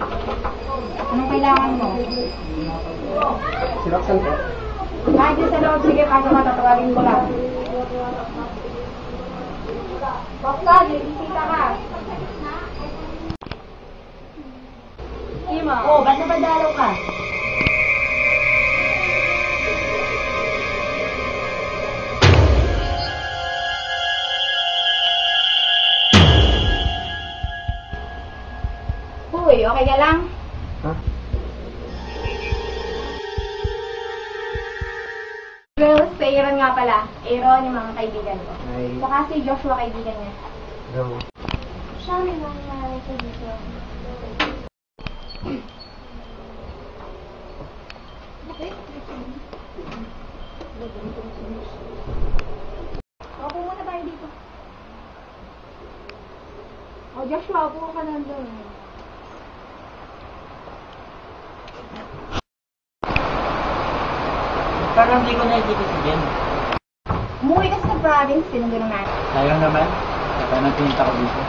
Anong kailangan mo? Si Roxanne po. Kahit din sa loob, sige, pasok ka, tatawagin ko lang. Roxanne, may bisita ka. Ima, ba't napadalaw ka? Uy, okay ka lang? Ha? Well, si Aaron nga pala. Aaron, yung mga kaibigan ko. Ay. Saka si Joshua, kaibigan niya. Hello. Siya, may nangyari ko dito. Opo muna tayo dito. O, Joshua, upo ka nandun. Parang hindi ko nakikita si Jen. Umuwi kasi sa province, sinundo ng natin. Sayang naman. Kaya nang pinita ko dito.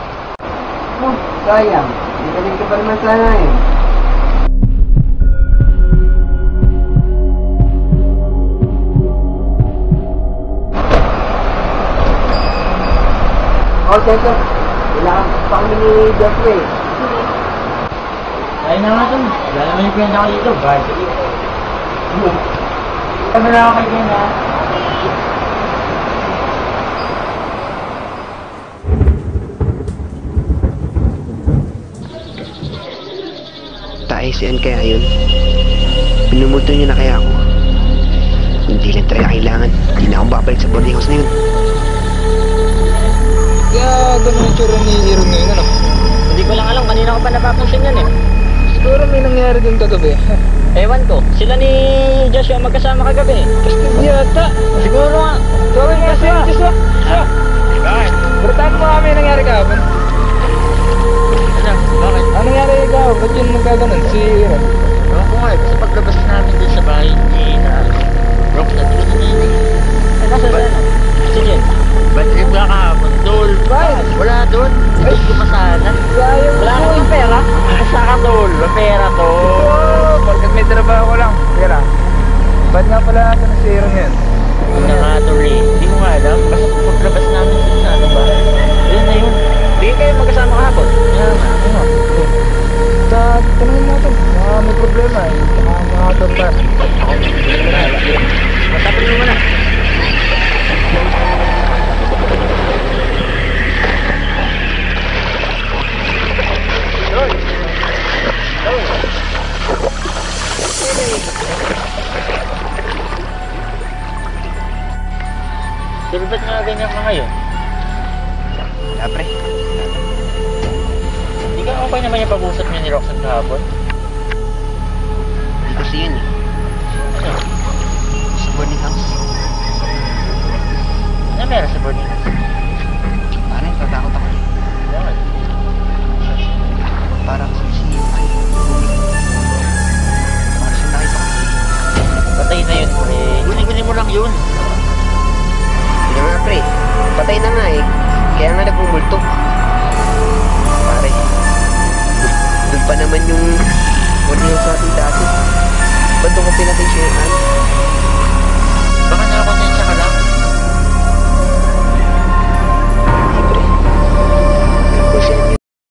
Oh, sayang. Magaling ka pa naman sana eh. Oh, Tessa. Kailangan pa kami ni Joshua eh. Ayun na nga dun. Wala naman yung pinita ko dito. Bakit? Kami na ako kay Jen ha. Taisian kaya yun? Pinumulto niyo na kaya ako? Hindi lang talaga kailangan. Hindi na akong babalik sa boarding house na yun. Kaya ganun yung tsura ni Hiro ngayon, ano? Hindi ko lang alam. Kanina ko pa napapansin yan eh. Siguro may nangyari din kagabi. Ewan ko. Sila ni Joshua magkasama kagabi. Kasi yata. Siguro nga. Gawin kasi yung Joshua. Bakit? Barataan mo kami nangyari kahapon. Ano? Bakit? Ano nangyari kahapon? Ba't yun nagkaganon? Si Hiro. Ewan ko nga eh. Kasi paglabas namin din sa bahay ni Rock na doon na yun eh. Nasa sa ano? Si Jen. Ba't trip ka kahapon? Tol. Bakit? Wala doon. Hindi ko masana. Sayang. Wala ka bang pera? Asa ka tol? May pera to. Oo, bakit may trabaho ko lang. Tira. Ba't nga pala natin si Hiro ngayon? Una nga tol eh. Hindi ko nga alam. Basta paglabas namin din sa ano ba? Yun na yun. Hindi kayo magkasama kahapon. Yan na. Tanungin natin. May problema eh. Mga doktor. Matapin mo muna. Pero ba't nga ganyan ka ngayon? Wala pre. Hindi ka okay naman yung pag-usap niya ni Roxanne kahapon? Hindi kasi yun eh. Ano? Sa boarding house. Ano meron sa boarding house?